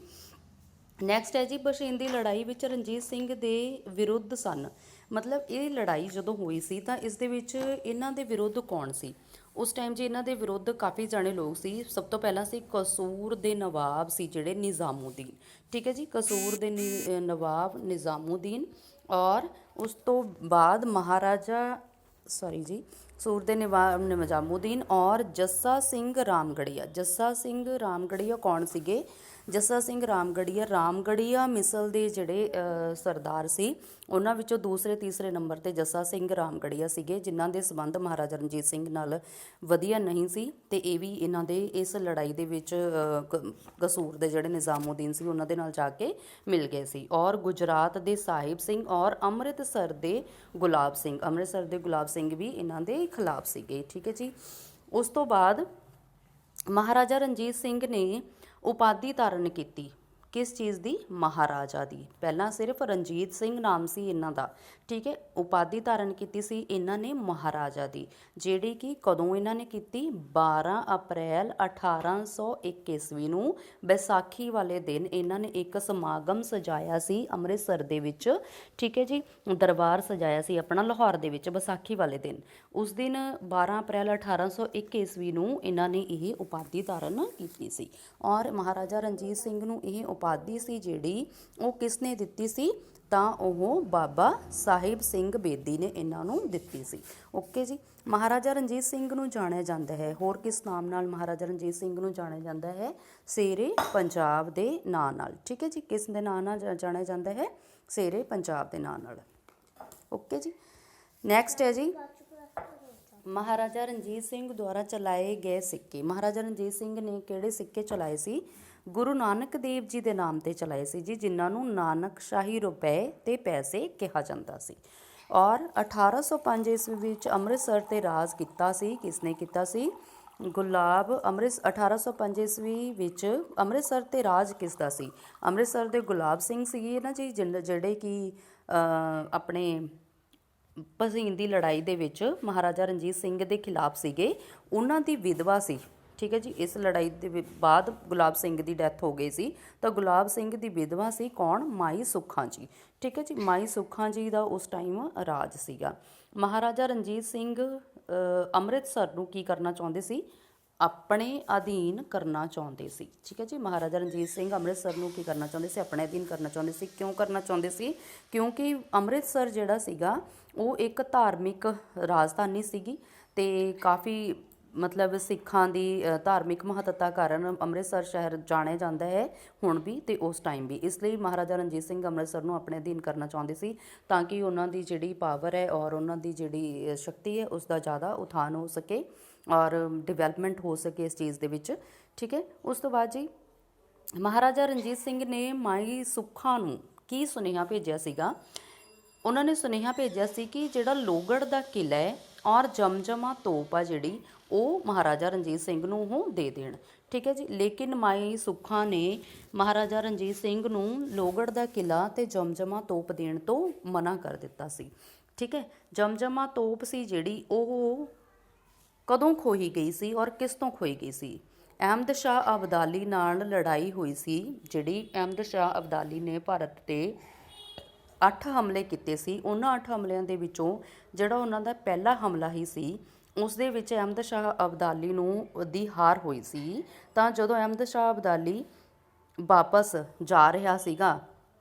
S1: ਨੈਕਸਟ ਹੈ ਜੀ ਭਸੀਨ ਦੀ ਲੜਾਈ ਵਿੱਚ ਰਣਜੀਤ ਸਿੰਘ ਦੇ ਵਿਰੁੱਧ ਸਨ। ਮਤਲਬ ਇਹ ਲੜਾਈ ਜਦੋਂ ਹੋਈ ਸੀ ਤਾਂ ਇਸ ਦੇ ਵਿੱਚ ਇਹਨਾਂ ਦੇ ਵਿਰੁੱਧ ਕੌਣ ਸੀ? ਉਸ ਟਾਈਮ ਜੀ ਇਹਨਾਂ ਦੇ ਵਿਰੁੱਧ ਕਾਫੀ ਜਾਣੇ ਲੋਕ ਸੀ। ਸਭ ਤੋਂ ਪਹਿਲਾਂ ਸੀ ਕਸੂਰ ਦੇ ਨਵਾਬ ਸੀ ਜਿਹੜੇ ਨਿਜ਼ਾਮੂਦੀਨ, ਠੀਕ ਹੈ ਜੀ। ਕਸੂਰ ਦੇ ਨਵਾਬ ਨਿਜ਼ਾਮੂਦੀਨ। ਔਰ ਉਸ ਤੋਂ ਬਾਅਦ सूर दे नवाब निजामुद्दीन और जस्सा सिंह रामगढ़िया। जस्सा सिंह रामगढ़िया कौन सीगे? जस्सा सिंह रामगढ़िया मिसल ਦੇ ਜਿਹੜੇ ਸਰਦਾਰ ਸੀ ਉਹਨਾਂ ਵਿੱਚੋਂ ਦੂਸਰੇ ਤੀਸਰੇ ਨੰਬਰ ਤੇ ਜੱਸਾ ਸਿੰਘ ਰਾਮਗੜੀਆ ਸੀਗੇ, ਜਿਨ੍ਹਾਂ ਦੇ ਸੰਬੰਧ ਮਹਾਰਾਜਾ ਰਣਜੀਤ ਸਿੰਘ ਨਾਲ ਵਧੀਆ ਨਹੀਂ ਸੀ ਤੇ ਇਹ ਵੀ ਇਹਨਾਂ ਦੇ ਇਸ ਲੜਾਈ ਦੇ ਵਿੱਚ ਕਸੂਰ ਦੇ ਜਿਹੜੇ ਨਿਜ਼ਾਮੁਦੀਨ ਸੀ ਉਹਨਾਂ ਦੇ ਨਾਲ ਜਾ ਕੇ ਮਿਲ ਗਏ ਸੀ। ਔਰ ਗੁਜਰਾਤ ਦੇ ਸਾਹਿਬ ਸਿੰਘ ਔਰ ਅੰਮ੍ਰਿਤਸਰ ਦੇ ਗੁਲਾਬ ਸਿੰਘ ਵੀ ਇਹਨਾਂ ਦੇ ਖਿਲਾਫ ਸੀਗੇ। ਠੀਕ ਹੈ ਜੀ। ਉਸ ਤੋਂ ਬਾਅਦ ਮਹਾਰਾਜਾ ਰਣਜੀਤ ਸਿੰਘ ਨੇ ਉਪਾਧੀ ਧਾਰਨ ਕੀਤੀ। किस चीज़ की? महाराजा की। पहला सिर्फ रणजीत सिंह नाम से इन्हों का, ठीक है। उपाधि धारण की सी इन्हों ने महाराजा की, जिहड़ी कि कदों इन्होंने की? 12 अप्रैल 1801 ईस्वी नूं बैसाखी वाले दिन इन्हों ने एक समागम सजाया सी अमृतसर दे विच, ठीक है जी। दरबार सजाया सी अपना लाहौर दे विच बैसाखी वाले दिन। उस दिन 12 अप्रैल 1801 ईस्वी नूं इन्हों ने यह उपाधि धारण की सी। और महाराजा रणजीत सिंह नूं यह उपाधि सी जिहड़ी वो किसने दित्ती सी? ਤਾਂ ਉਹ ਬਾਬਾ ਸਾਹਿਬ ਸਿੰਘ ਬੇਦੀ ਨੇ ਇਹਨਾਂ ਨੂੰ ਦਿੱਤੀ ਸੀ। ਓਕੇ ਜੀ। ਮਹਾਰਾਜਾ ਰਣਜੀਤ ਸਿੰਘ ਨੂੰ ਜਾਣਿਆ ਜਾਂਦਾ ਹੈ ਹੋਰ ਕਿਸ ਨਾਮ ਨਾਲ? ਮਹਾਰਾਜਾ ਰਣਜੀਤ ਸਿੰਘ ਨੂੰ ਜਾਣਿਆ ਜਾਂਦਾ ਹੈ ਸ਼ੇਰੇ ਪੰਜਾਬ ਦੇ ਨਾਂ ਨਾਲ, ਠੀਕ ਹੈ ਜੀ। ਕਿਸ ਦੇ ਨਾਂ ਨਾਲ ਜਾਣਿਆ ਜਾਂਦਾ ਹੈ? ਸ਼ੇਰੇ ਪੰਜਾਬ ਦੇ ਨਾਂ ਨਾਲ। ਓਕੇ ਜੀ। ਨੈਕਸਟ ਹੈ ਜੀ ਮਹਾਰਾਜਾ ਰਣਜੀਤ ਸਿੰਘ ਦੁਆਰਾ ਚਲਾਏ ਗਏ ਸਿੱਕੇ। ਮਹਾਰਾਜਾ ਰਣਜੀਤ ਸਿੰਘ ਨੇ ਕਿਹੜੇ ਸਿੱਕੇ ਚਲਾਏ ਸੀ? ਗੁਰੂ ਨਾਨਕ ਦੇਵ ਜੀ ਦੇ ਨਾਮ ਤੇ ਚਲਾਏ ਸੀ ਜੀ, ਜਿਨ੍ਹਾਂ ਨੂੰ ਨਾਨਕਸ਼ਾਹੀ ਰੁਪਏ ਤੇ ਪੈਸੇ ਕਿਹਾ ਜਾਂਦਾ ਸੀ। ਔਰ 1805 ਈਸਵੀ ਵਿੱਚ ਅੰਮ੍ਰਿਤਸਰ ਤੇ ਰਾਜ ਕੀਤਾ ਸੀ। ਕਿਸਨੇ ਕੀਤਾ ਸੀ? 1805 ਈਸਵੀ ਵਿੱਚ ਅੰਮ੍ਰਿਤਸਰ ਤੇ ਰਾਜ ਕਿਸ ਦਾ ਸੀ? ਅੰਮ੍ਰਿਤਸਰ ਦੇ ਗੁਲਾਬ ਸਿੰਘ ਸੀਗੇ ਨਾ ਜੀ, ਜਿਹੜੇ ਕਿ ਆਪਣੇ ਭਸੀਨ ਦੀ ਲੜਾਈ ਦੇ ਵਿੱਚ ਮਹਾਰਾਜਾ ਰਣਜੀਤ ਸਿੰਘ ਦੇ ਖਿਲਾਫ ਸੀਗੇ। ਉਹਨਾਂ ਦੀ ਵਿਧਵਾ ਸੀ, ਠੀਕ ਹੈ ਜੀ। ਇਸ ਲੜਾਈ ਦੇ ਬਾਅਦ ਗੁਲਾਬ ਸਿੰਘ ਦੀ ਡੈਥ ਹੋ ਗਈ ਸੀ, ਤਾਂ ਗੁਲਾਬ ਸਿੰਘ ਦੀ ਵਿਧਵਾ ਸੀ ਕੌਣ? ਮਾਈ ਸੁੱਖਾਂ ਜੀ, ਠੀਕ ਹੈ ਜੀ। ਮਾਈ ਸੁੱਖਾਂ ਜੀ ਦਾ ਉਸ ਟਾਈਮ ਰਾਜ ਸੀਗਾ। ਮਹਾਰਾਜਾ ਰਣਜੀਤ ਸਿੰਘ ਅੰਮ੍ਰਿਤਸਰ ਨੂੰ ਕੀ ਕਰਨਾ ਚਾਹੁੰਦੇ ਸੀ? ਆਪਣੇ ਅਧੀਨ ਕਰਨਾ ਚਾਹੁੰਦੇ ਸੀ, ਠੀਕ ਹੈ ਜੀ। ਮਹਾਰਾਜਾ ਰਣਜੀਤ ਸਿੰਘ ਅੰਮ੍ਰਿਤਸਰ ਨੂੰ ਕੀ ਕਰਨਾ ਚਾਹੁੰਦੇ ਸੀ? ਆਪਣੇ ਅਧੀਨ ਕਰਨਾ ਚਾਹੁੰਦੇ ਸੀ। ਕਿਉਂ ਕਰਨਾ ਚਾਹੁੰਦੇ ਸੀ? ਕਿਉਂਕਿ ਅੰਮ੍ਰਿਤਸਰ ਜਿਹੜਾ ਸੀਗਾ ਉਹ ਇੱਕ ਧਾਰਮਿਕ ਰਾਜਧਾਨੀ ਸੀਗੀ ਤੇ ਕਾਫੀ ਮਤਲਬ ਸਿੱਖਾਂ ਦੀ ਧਾਰਮਿਕ ਮਹੱਤਤਾ ਕਾਰਨ ਅੰਮ੍ਰਿਤਸਰ ਸ਼ਹਿਰ ਜਾਣਿਆ ਜਾਂਦਾ ਹੈ ਹੁਣ ਵੀ ਤੇ ਉਸ ਟਾਈਮ ਵੀ। ਇਸ ਲਈ ਮਹਾਰਾਜਾ ਰਣਜੀਤ ਸਿੰਘ ਅੰਮ੍ਰਿਤਸਰ ਨੂੰ ਆਪਣੇ ਅਧੀਨ ਕਰਨਾ ਚਾਹੁੰਦੇ ਸੀ ਤਾਂ ਕਿ ਉਹਨਾਂ ਦੀ ਜਿਹੜੀ ਪਾਵਰ ਹੈ ਔਰ ਉਹਨਾਂ ਦੀ ਜਿਹੜੀ ਸ਼ਕਤੀ ਹੈ ਉਸ ਦਾ ਜ਼ਿਆਦਾ ਉਥਾਨ ਹੋ ਸਕੇ ਔਰ ਡਿਵੈਲਪਮੈਂਟ ਹੋ ਸਕੇ ਇਸ ਚੀਜ਼ ਦੇ ਵਿੱਚ, ਠੀਕ ਹੈ। ਉਸ ਤੋਂ ਬਾਅਦ ਜੀ ਮਹਾਰਾਜਾ ਰਣਜੀਤ ਸਿੰਘ ਨੇ ਮਾਈ ਸੁੱਖਾਂ ਨੂੰ ਕੀ ਸੁਨੇਹਾ ਭੇਜਿਆ ਸੀਗਾ? ਉਹਨਾਂ ਨੇ ਸੁਨੇਹਾ ਭੇਜਿਆ ਸੀ ਕਿ ਜਿਹੜਾ ਲੋਹਗੜ੍ਹ ਦਾ ਕਿਲ੍ਹਾ ਹੈ ਔਰ ਜਮਜਮਾ ਤੋਪ ਆ ਜਿਹੜੀ ਉਹ ਮਹਾਰਾਜਾ ਰਣਜੀਤ ਸਿੰਘ ਨੂੰ ਉਹ ਦੇ ਦੇਣ, ਠੀਕ ਹੈ ਜੀ। ਲੇਕਿਨ ਮਾਈ ਸੁੱਖਾਂ ਨੇ ਮਹਾਰਾਜਾ ਰਣਜੀਤ ਸਿੰਘ ਨੂੰ ਲੋਹਗੜ੍ਹ ਦਾ ਕਿਲ੍ਹਾ ਤੇ ਜਮਜਮਾ ਤੋਪ ਦੇਣ ਤੋਂ ਮਨਾ ਕਰ ਦਿੱਤਾ ਸੀ, ਠੀਕ ਹੈ। ਜਮਜਮਾ ਤੋਪ ਸੀ ਜਿਹੜੀ ਉਹ ਕਦੋਂ ਖੋਹੀ ਗਈ ਸੀ ਔਰ ਕਿਸ ਤੋਂ ਖੋਹੀ ਗਈ ਸੀ? ਅਹਿਮਦ ਸ਼ਾਹ ਅਬਦਾਲੀ ਨਾਲ ਲੜਾਈ ਹੋਈ ਸੀ ਜਿਹੜੀ। ਅਹਿਮਦ ਸ਼ਾਹ ਅਬਦਾਲੀ ਨੇ ਭਾਰਤ 'ਤੇ 8 ਹਮਲੇ ਕੀਤੇ ਸੀ। ਉਹਨਾਂ 8 ਹਮਲਿਆਂ ਦੇ ਵਿੱਚੋਂ ਜਿਹੜਾ ਉਹਨਾਂ ਦਾ ਪਹਿਲਾ ਹਮਲਾ ਹੀ ਸੀ ਉਸ ਦੇ ਵਿੱਚ ਅਹਿਮਦ ਸ਼ਾਹ ਅਬਦਾਲੀ ਨੂੰ ਦੀ ਹਾਰ ਹੋਈ ਸੀ। ਤਾਂ ਜਦੋਂ ਅਹਿਮਦ ਸ਼ਾਹ ਅਬਦਾਲੀ ਵਾਪਸ ਜਾ ਰਿਹਾ ਸੀਗਾ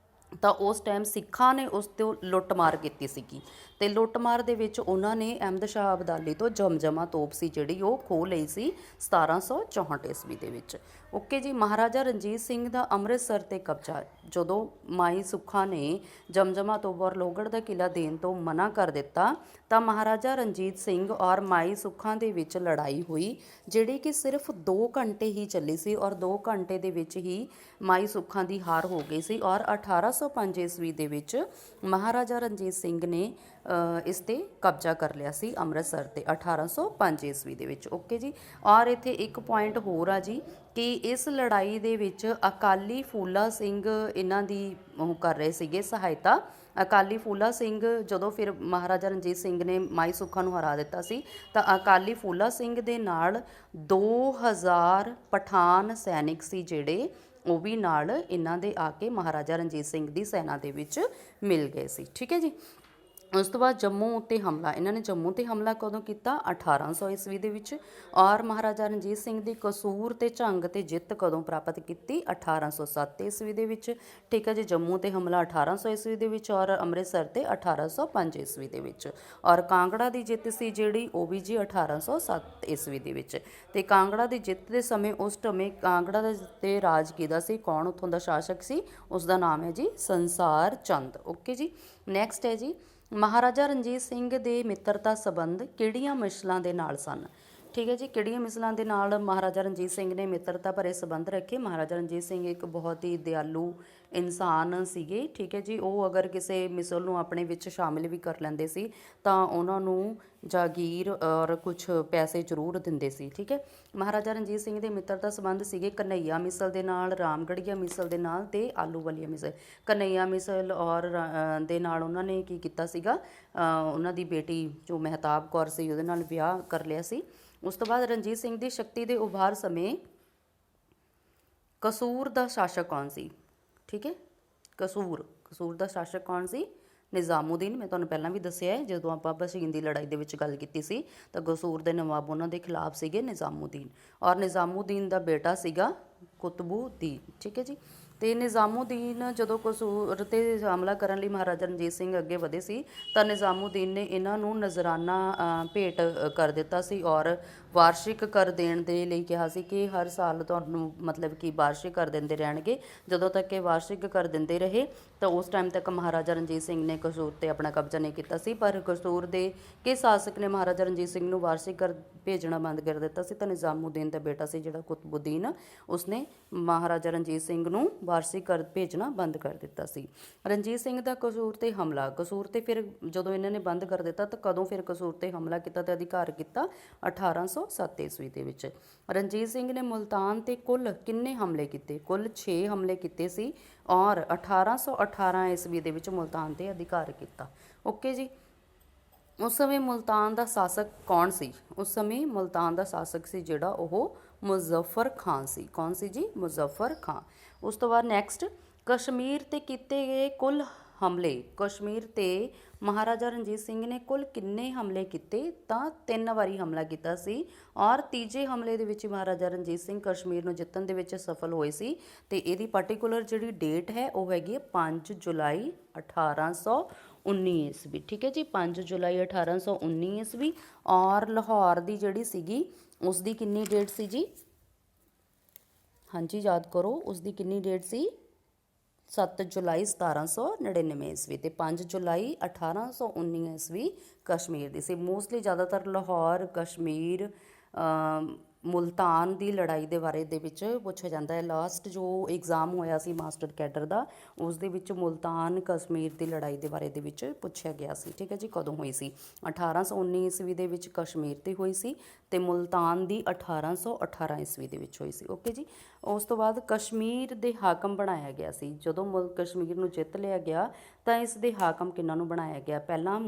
S1: ਤਾਂ ਉਸ ਟਾਈਮ ਸਿੱਖਾਂ ਨੇ ਉਸ 'ਤੇ ਲੁੱਟਮਾਰ ਕੀਤੀ ਸੀਗੀ ਤੇ ਲੁੱਟਮਾਰ ਦੇ ਵਿੱਚ ਉਹਨਾਂ ਨੇ ਅਹਿਮਦ ਸ਼ਾਹ ਅਬਦਾਲੀ ਤੋਂ ਜਮਜਮਾ ਤੋਪ ਸੀ ਜਿਹੜੀ ਉਹ ਖੋਹ ਲਈ ਸੀ 1764 ਈਸਵੀ ਦੇ ਵਿੱਚ। ਓਕੇ ਜੀ। ਮਹਾਰਾਜਾ ਰਣਜੀਤ ਸਿੰਘ ਦਾ ਅੰਮ੍ਰਿਤਸਰ 'ਤੇ ਕਬਜ਼ਾ। ਜਦੋਂ ਮਾਈ ਸੁੱਖਾਂ ਨੇ ਜਮਜਮਾ ਤੋਪ ਔਰ ਲੋਹਗੜ੍ਹ ਦਾ ਕਿਲ੍ਹਾ ਦੇਣ ਤੋਂ ਮਨਾ ਕਰ ਦਿੱਤਾ ਤਾਂ ਮਹਾਰਾਜਾ ਰਣਜੀਤ ਸਿੰਘ ਔਰ ਮਾਈ ਸੁੱਖਾਂ ਦੇ ਵਿੱਚ ਲੜਾਈ ਹੋਈ ਜਿਹੜੀ ਕਿ ਸਿਰਫ 2 ਘੰਟੇ ਹੀ ਚੱਲੀ ਸੀ ਔਰ 2 ਘੰਟੇ ਦੇ ਵਿੱਚ ਹੀ ਮਾਈ ਸੁੱਖਾਂ ਦੀ ਹਾਰ ਹੋ ਗਈ ਸੀ ਔਰ 1805 ਈਸਵੀ ਦੇ ਵਿੱਚ ਮਹਾਰਾਜਾ ਰਣਜੀਤ ਸਿੰਘ ਨੇ ਇਸ 'ਤੇ ਕਬਜ਼ਾ ਕਰ ਲਿਆ ਸੀ ਅੰਮ੍ਰਿਤਸਰ 'ਤੇ 1805 ਈਸਵੀ ਦੇ ਵਿੱਚ। ਓਕੇ ਜੀ। ਔਰ ਇੱਥੇ ਇੱਕ ਪੁਆਇੰਟ ਹੋਰ ਆ ਜੀ ਕਿ ਇਸ ਲੜਾਈ ਦੇ ਵਿੱਚ ਅਕਾਲੀ ਫੂਲਾ ਸਿੰਘ ਇਹਨਾਂ ਦੀ ਉਹ ਕਰ ਰਹੇ ਸੀਗੇ ਸਹਾਇਤਾ। ਅਕਾਲੀ ਫੂਲਾ ਸਿੰਘ ਜਦੋਂ ਫਿਰ ਮਹਾਰਾਜਾ ਰਣਜੀਤ ਸਿੰਘ ਨੇ ਮਾਈ ਸੁੱਖਾਂ ਨੂੰ ਹਰਾ ਦਿੱਤਾ ਸੀ ਤਾਂ ਅਕਾਲੀ ਫੂਲਾ ਸਿੰਘ ਦੇ ਨਾਲ 2000 ਪਠਾਨ ਸੈਨਿਕ ਸੀ ਜਿਹੜੇ ਉਹ ਵੀ ਨਾਲ ਇਹਨਾਂ ਦੇ ਆ ਕੇ ਮਹਾਰਾਜਾ ਰਣਜੀਤ ਸਿੰਘ ਦੀ ਸੈਨਾ ਦੇ ਵਿੱਚ ਮਿਲ ਗਏ ਸੀ, ਠੀਕ ਹੈ ਜੀ। ਉਸ ਤੋਂ ਬਾਅਦ ਜੰਮੂ ਉੱਤੇ ਹਮਲਾ, ਇਹਨਾਂ ਨੇ ਜੰਮੂ 'ਤੇ ਹਮਲਾ ਕਦੋਂ ਕੀਤਾ? 1800 ਈਸਵੀ ਦੇ ਵਿੱਚ। ਔਰ ਮਹਾਰਾਜਾ ਰਣਜੀਤ ਸਿੰਘ ਦੀ ਕਸੂਰ ਤੇ ਝੰਗ ਤੇ ਜਿੱਤ ਕਦੋਂ ਪ੍ਰਾਪਤ ਕੀਤੀ? 1807 ਈਸਵੀ ਦੇ ਵਿੱਚ। ਠੀਕ ਹੈ ਜੀ, ਜੰਮੂ 'ਤੇ ਹਮਲਾ 1800 ਈਸਵੀ ਦੇ ਵਿੱਚ ਔਰ ਅੰਮ੍ਰਿਤਸਰ 'ਤੇ 1805 ਈਸਵੀ ਦੇ ਵਿੱਚ। ਔਰ ਕਾਂਗੜਾ ਦੀ ਜਿੱਤ ਸੀ ਜਿਹੜੀ, ਉਹ ਵੀ ਜੀ 1807 ਈਸਵੀ ਦੇ ਵਿੱਚ। ਤੇ ਕਾਂਗੜਾ ਦੀ ਜਿੱਤ ਦੇ ਸਮੇਂ ਉਸ ਸਮੇਂ ਕਾਂਗੜਾ ਦੇ 'ਤੇ ਰਾਜ ਕਿਹਦਾ ਸੀ? ਕੌਣ ਉੱਥੋਂ ਦਾ ਸ਼ਾਸਕ ਸੀ? ਉਸ ਦਾ ਨਾਮ ਹੈ ਜੀ ਸੰਸਾਰ ਚੰਦ। ਓਕੇ ਜੀ। ਨੈਕਸਟ ਹੈ ਜੀ, ਮਹਾਰਾਜਾ ਰਣਜੀਤ ਸਿੰਘ ਦੇ ਮਿੱਤਰਤਾ ਸੰਬੰਧ ਕਿਹੜੀਆਂ ਮਿਸਲਾਂ ਦੇ ਨਾਲ ਸਨ? ਠੀਕ ਹੈ ਜੀ, ਕਿਹੜੀਆਂ ਮਿਸਲਾਂ ਦੇ ਨਾਲ ਮਹਾਰਾਜਾ ਰਣਜੀਤ ਸਿੰਘ ਨੇ ਮਿੱਤਰਤਾ ਭਰੇ ਸੰਬੰਧ ਰੱਖੇ? ਮਹਾਰਾਜਾ ਰਣਜੀਤ ਸਿੰਘ ਇੱਕ ਬਹੁਤ ਹੀ ਦਿਆਲੂ ਇਨਸਾਨ ਸੀਗੇ। ਠੀਕ ਹੈ ਜੀ, ਉਹ ਅਗਰ ਕਿਸੇ ਮਿਸਲ ਨੂੰ ਆਪਣੇ ਵਿੱਚ ਸ਼ਾਮਿਲ ਵੀ ਕਰ ਲੈਂਦੇ ਸੀ ਤਾਂ ਉਹਨਾਂ ਨੂੰ ਜਾਗੀਰ ਔਰ ਕੁਝ ਪੈਸੇ ਜ਼ਰੂਰ ਦਿੰਦੇ ਸੀ। ਠੀਕ ਹੈ, ਮਹਾਰਾਜਾ ਰਣਜੀਤ ਸਿੰਘ ਦੇ ਮਿੱਤਰਤਾ ਸੰਬੰਧ ਸੀਗੇ ਕਨ੍ਹਈਆ ਮਿਸਲ ਦੇ ਨਾਲ, ਰਾਮਗੜੀਆ ਮਿਸਲ ਦੇ ਨਾਲ ਤੇ ਆਲੂਵਾਲੀਆ ਮਿਸਲ। ਕਨ੍ਹਈਆ ਮਿਸਲ ਔਰ ਦੇ ਨਾਲ ਉਹਨਾਂ ਨੇ ਕੀ ਕੀਤਾ ਸੀਗਾ, ਉਹਨਾਂ ਦੀ ਬੇਟੀ ਜੋ ਮਹਿਤਾਬ ਕੌਰ ਸੀ ਉਹਦੇ ਨਾਲ ਵਿਆਹ ਕਰ ਲਿਆ ਸੀ। ਉਸ ਤੋਂ ਬਾਅਦ ਰਣਜੀਤ ਸਿੰਘ ਦੀ ਸ਼ਕਤੀ ਦੇ ਉਭਾਰ ਸਮੇਂ ਕਸੂਰ ਦਾ ਸ਼ਾਸਕ ਕੌਣ ਸੀ? ਠੀਕ ਹੈ, ਕਸੂਰ ਦਾ ਸ਼ਾਸਕ ਕੌਣ ਸੀ? ਨਿਜ਼ਾਮੂਦੀਨ। ਮੈਂ ਤੁਹਾਨੂੰ ਪਹਿਲਾਂ ਵੀ ਦੱਸਿਆ ਹੈ, ਜਦੋਂ ਆਪਾਂ ਬਸ਼ੀਨ ਦੀ ਲੜਾਈ ਦੇ ਵਿੱਚ ਗੱਲ ਕੀਤੀ ਸੀ ਤਾਂ ਕਸੂਰ ਦੇ ਨਵਾਬ ਉਹਨਾਂ ਦੇ ਖਿਲਾਫ ਸੀਗੇ ਨਿਜ਼ਾਮੂਦੀਨ। ਔਰ ਨਿਜ਼ਾਮੂਦੀਨ ਦਾ ਬੇਟਾ ਸੀਗਾ ਕੁਤਬੂਦੀਨ। ਠੀਕ ਹੈ ਜੀ। ਤੇ ਨਿਜ਼ਾਮੂਦੀਨ ਜਦੋਂ ਕਸੂਰ 'ਤੇ ਹਮਲਾ ਕਰਨ ਲਈ ਮਹਾਰਾਜਾ ਰਣਜੀਤ ਸਿੰਘ ਅੱਗੇ ਵਧੇ ਸੀ ਤਾਂ ਨਿਜ਼ਾਮੂਦੀਨ ਨੇ ਇਹਨਾਂ ਨੂੰ ਨਜ਼ਰਾਨਾ ਭੇਟ ਕਰ ਦਿੱਤਾ ਸੀ ਔਰ ਵਾਰਸ਼ਿਕ ਕਰ ਦੇਣ ਦੇ ਲਈ ਕਿਹਾ ਸੀ ਕਿ ਹਰ ਸਾਲ ਤੁਹਾਨੂੰ ਮਤਲਬ ਕਿ ਵਾਰਸ਼ਿਕ ਕਰ ਦਿੰਦੇ ਰਹਿਣਗੇ। ਜਦੋਂ ਤੱਕ ਇਹ ਵਾਰਸ਼ਿਕ ਕਰ ਦਿੰਦੇ ਰਹੇ ਤਾਂ ਉਸ ਟਾਈਮ ਤੱਕ ਮਹਾਰਾਜਾ ਰਣਜੀਤ ਸਿੰਘ ਨੇ ਕਸੂਰ 'ਤੇ ਆਪਣਾ ਕਬਜ਼ਾ ਨਹੀਂ ਕੀਤਾ ਸੀ। ਪਰ ਕਸੂਰ ਦੇ ਕਿਸ ਸ਼ਾਸਕ ਨੇ ਮਹਾਰਾਜਾ ਰਣਜੀਤ ਸਿੰਘ ਨੂੰ ਵਾਰਸ਼ਿਕ ਕਰ ਭੇਜਣਾ ਬੰਦ ਕਰ ਦਿੱਤਾ ਸੀ? ਤਾਂ ਨਿਜ਼ਾਮੂਦੀਨ ਦਾ ਬੇਟਾ ਸੀ ਜਿਹੜਾ ਕੁਤਬੂਦੀਨ, ਉਸਨੇ ਮਹਾਰਾਜਾ ਰਣਜੀਤ ਸਿੰਘ ਨੂੰ ਵਾਰਸ਼ਿਕ ਕਰ ਭੇਜਣਾ ਬੰਦ ਕਰ ਦਿੱਤਾ ਸੀ। ਰਣਜੀਤ ਸਿੰਘ ਦਾ ਕਸੂਰ 'ਤੇ ਹਮਲਾ, ਕਸੂਰ 'ਤੇ ਫਿਰ ਜਦੋਂ ਇਹਨਾਂ ਨੇ ਬੰਦ ਕਰ ਦਿੱਤਾ ਤਾਂ ਕਦੋਂ ਫਿਰ ਕਸੂਰ 'ਤੇ ਹਮਲਾ ਕੀਤਾ ਤੇ ਅਧਿਕਾਰ ਕੀਤਾ? 1807 ਈਸਵੀ ਦੇ ਵਿੱਚ। ਰਣਜੀਤ ਸਿੰਘ ਨੇ ਮੁਲਤਾਨ 'ਤੇ ਕੁੱਲ ਕਿੰਨੇ ਹਮਲੇ ਕੀਤੇ? ਕੁੱਲ 6 ਹਮਲੇ ਕੀਤੇ ਸੀ ਔਰ 1818 ਈਸਵੀ ਦੇ ਵਿੱਚ ਮੁਲਤਾਨ 'ਤੇ ਅਧਿਕਾਰ ਕੀਤਾ। ਓਕੇ ਜੀ। ਉਸ ਸਮੇਂ ਮੁਲਤਾਨ ਦਾ ਸ਼ਾਸਕ ਕੌਣ ਸੀ? ਉਸ ਸਮੇਂ ਮੁਲਤਾਨ ਦਾ ਸ਼ਾਸਕ ਸੀ ਜਿਹੜਾ ਉਹ ਮੁਜ਼ੱਫਰ ਖਾਨ ਸੀ। ਕੌਣ ਸੀ ਜੀ? ਮੁਜ਼ੱਫਰ ਖਾਨ। ਉਸ ਤੋਂ ਬਾਅਦ ਨੈਕਸਟ, ਕਸ਼ਮੀਰ 'ਤੇ ਕੀਤੇ ਗਏ ਕੁੱਲ ਹਮਲੇ, ਕਸ਼ਮੀਰ 'ਤੇ ਮਹਾਰਾਜਾ ਰਣਜੀਤ ਸਿੰਘ ਨੇ ਕੁੱਲ ਕਿੰਨੇ ਹਮਲੇ ਕੀਤੇ? ਤਾਂ 3 ਵਾਰੀ ਹਮਲਾ ਕੀਤਾ ਸੀ ਔਰ ਤੀਜੇ ਹਮਲੇ ਦੇ ਵਿੱਚ ਮਹਾਰਾਜਾ ਰਣਜੀਤ ਸਿੰਘ ਕਸ਼ਮੀਰ ਨੂੰ ਜਿੱਤਣ ਦੇ ਵਿੱਚ ਸਫਲ ਹੋਏ ਸੀ। ਤੇ ਇਹਦੀ ਪਾਰਟੀਕੂਲਰ ਜਿਹੜੀ ਡੇਟ ਹੈ ਉਹ ਹੈਗੀ 5 ਜੁਲਾਈ 1819 ਈਸਵੀ। ਠੀਕ ਹੈ ਜੀ, 5 ਜੁਲਾਈ 1819 ਈਸਵੀ। ਔਰ ਲਾਹੌਰ ਦੀ ਜਿਹੜੀ ਸੀਗੀ ਉਸ ਦੀ ਕਿੰਨੀ ਡੇਟ ਸੀ ਜੀ? ਹਾਂਜੀ ਯਾਦ ਕਰੋ, ਉਸ ਦੀ ਕਿੰਨੀ ਡੇਟ ਸੀ? 7 ਜੁਲਾਈ 1799 ਈਸਵੀ ਤੇ 5 ਜੁਲਾਈ 1819 ਈਸਵੀ ਕਸ਼ਮੀਰ ਦੀ ਸੀ। ਮੋਸਟਲੀ ਜ਼ਿਆਦਾਤਰ ਲਾਹੌਰ, ਕਸ਼ਮੀਰ, ਮੁਲਤਾਨ ਦੀ ਲੜਾਈ ਦੇ ਬਾਰੇ ਦੇ ਵਿੱਚ ਪੁੱਛਿਆ ਜਾਂਦਾ ਹੈ। ਲਾਸਟ ਜੋ ਐਗਜ਼ਾਮ ਹੋਇਆ ਸੀ ਮਾਸਟਰ ਕੈਡਰ ਦਾ, ਉਸ ਦੇ ਵਿੱਚ ਮੁਲਤਾਨ ਕਸ਼ਮੀਰ ਦੀ ਲੜਾਈ ਦੇ ਬਾਰੇ ਦੇ ਵਿੱਚ ਪੁੱਛਿਆ ਗਿਆ ਸੀ। ਠੀਕ ਹੈ ਜੀ, ਕਦੋਂ ਹੋਈ ਸੀ? 1819 ਈਸਵੀ ਦੇ ਵਿੱਚ ਕਸ਼ਮੀਰ ਤੇ ਹੋਈ ਸੀ ਤੇ ਮੁਲਤਾਨ ਦੀ 1818 ਈਸਵੀ ਦੇ ਵਿੱਚ ਹੋਈ ਸੀ। ਓਕੇ ਜੀ। ਉਸ ਤੋਂ ਬਾਅਦ ਕਸ਼ਮੀਰ ਦੇ ਹਾਕਮ ਬਣਾਇਆ ਗਿਆ ਸੀ। ਜਦੋਂ ਕਸ਼ਮੀਰ ਨੂੰ ਜਿੱਤ ਲਿਆ ਗਿਆ ਤਾਂ ਇਸ ਦੇ ਹਾਕਮ ਕਿਹਨਾਂ ਨੂੰ ਬਣਾਇਆ ਗਿਆ? ਪਹਿਲਾਂ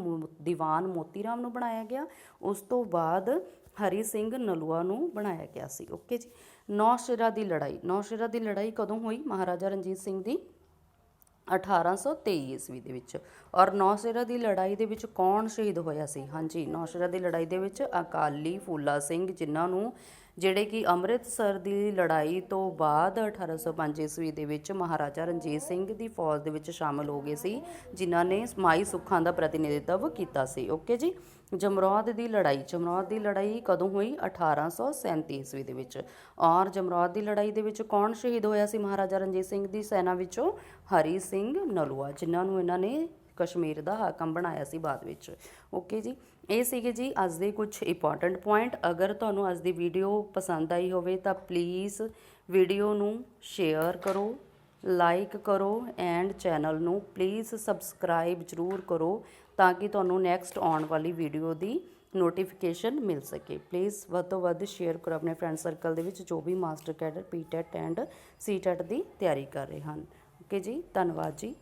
S1: ਦੀਵਾਨ ਮੋਤੀ ਰਾਮ ਨੂੰ ਬਣਾਇਆ ਗਿਆ, ਉਸ ਤੋਂ ਬਾਅਦ ਹਰੀ ਸਿੰਘ ਨਲੂਆ ਨੂੰ ਬਣਾਇਆ ਗਿਆ ਸੀ। ਓਕੇ ਜੀ। ਨੌਸ਼ੇਰਾ ਦੀ ਲੜਾਈ, ਨੌਸ਼ੇਰਾ ਦੀ ਲੜਾਈ ਕਦੋਂ ਹੋਈ? ਮਹਾਰਾਜਾ ਰਣਜੀਤ ਸਿੰਘ ਦੀ 1823 ਈਸਵੀ ਦੇ ਵਿੱਚ। ਔਰ ਨੌਸ਼ੇਰਾ ਦੀ ਲੜਾਈ ਦੇ ਵਿੱਚ ਕੌਣ ਸ਼ਹੀਦ ਹੋਇਆ ਸੀ? ਹਾਂਜੀ, ਨੌਸ਼ੇਰਾ ਦੀ ਲੜਾਈ ਦੇ ਵਿੱਚ ਅਕਾਲੀ ਫੂਲਾ ਸਿੰਘ, ਜਿਨ੍ਹਾਂ ਨੂੰ ਜਿਹੜੇ ਕਿ ਅੰਮ੍ਰਿਤਸਰ ਦੀ ਲੜਾਈ ਤੋਂ ਬਾਅਦ 1805 ਈਸਵੀ ਦੇ ਵਿੱਚ ਮਹਾਰਾਜਾ ਰਣਜੀਤ ਸਿੰਘ ਦੀ ਫੌਜ ਦੇ ਵਿੱਚ ਸ਼ਾਮਲ ਹੋ ਗਏ ਸੀ, ਜਿਨ੍ਹਾਂ ਨੇ ਮਾਈ ਸੁੱਖਾਂ ਦਾ ਪ੍ਰਤੀਨਿਧਿਤਵ ਕੀਤਾ ਸੀ। ਓਕੇ ਜੀ। ਜਮਰੌਦ ਦੀ ਲੜਾਈ, ਜਮਰੌਦ ਦੀ ਲੜਾਈ ਕਦੋਂ ਹੋਈ? 1837 ਈਸਵੀ ਦੇ ਵਿੱਚ। ਔਰ ਜਮਰੌਦ ਦੀ ਲੜਾਈ ਦੇ ਵਿੱਚ ਕੌਣ ਸ਼ਹੀਦ ਹੋਇਆ ਸੀ ਮਹਾਰਾਜਾ ਰਣਜੀਤ ਸਿੰਘ ਦੀ ਸੈਨਾ ਵਿੱਚੋਂ? ਹਰੀ ਸਿੰਘ ਨਲੂਆ, ਜਿਨ੍ਹਾਂ ਨੂੰ ਇਹਨਾਂ ਨੇ ਕਸ਼ਮੀਰ ਦਾ ਹਾਕਮ ਬਣਾਇਆ ਸੀ ਬਾਅਦ ਵਿੱਚ। ਓਕੇ ਜੀ। ਇਹ ਸੀਗੇ ਜੀ ਅੱਜ ਦੇ ਕੁਝ ਇੰਪੋਰਟੈਂਟ ਪੁਆਇੰਟ। ਅਗਰ ਤੁਹਾਨੂੰ ਅੱਜ ਦੀ ਵੀਡੀਓ ਪਸੰਦ ਆਈ ਹੋਵੇ ਤਾਂ ਪਲੀਜ਼ ਵੀਡੀਓ ਨੂੰ ਸ਼ੇਅਰ ਕਰੋ, ਲਾਈਕ ਕਰੋ ਐਂਡ ਚੈਨਲ ਨੂੰ ਪਲੀਜ਼ ਸਬਸਕ੍ਰਾਈਬ ਜ਼ਰੂਰ ਕਰੋ ਤਾਂ ਕਿ ਤੁਹਾਨੂੰ ਨੈਕਸਟ ਆਉਣ ਵਾਲੀ ਵੀਡੀਓ ਦੀ ਨੋਟੀਫਿਕੇਸ਼ਨ ਮਿਲ ਸਕੇ। ਪਲੀਜ਼ ਵੱਧ ਤੋਂ ਵੱਧ ਸ਼ੇਅਰ ਕਰੋ ਆਪਣੇ ਫਰੈਂਡ ਸਰਕਲ ਦੇ ਵਿੱਚ ਜੋ ਵੀ master cadre, PTET and CTET ਦੀ ਤਿਆਰੀ ਕਰ ਰਹੇ ਹਨ। ਓਕੇ ਜੀ, ਧੰਨਵਾਦ ਜੀ।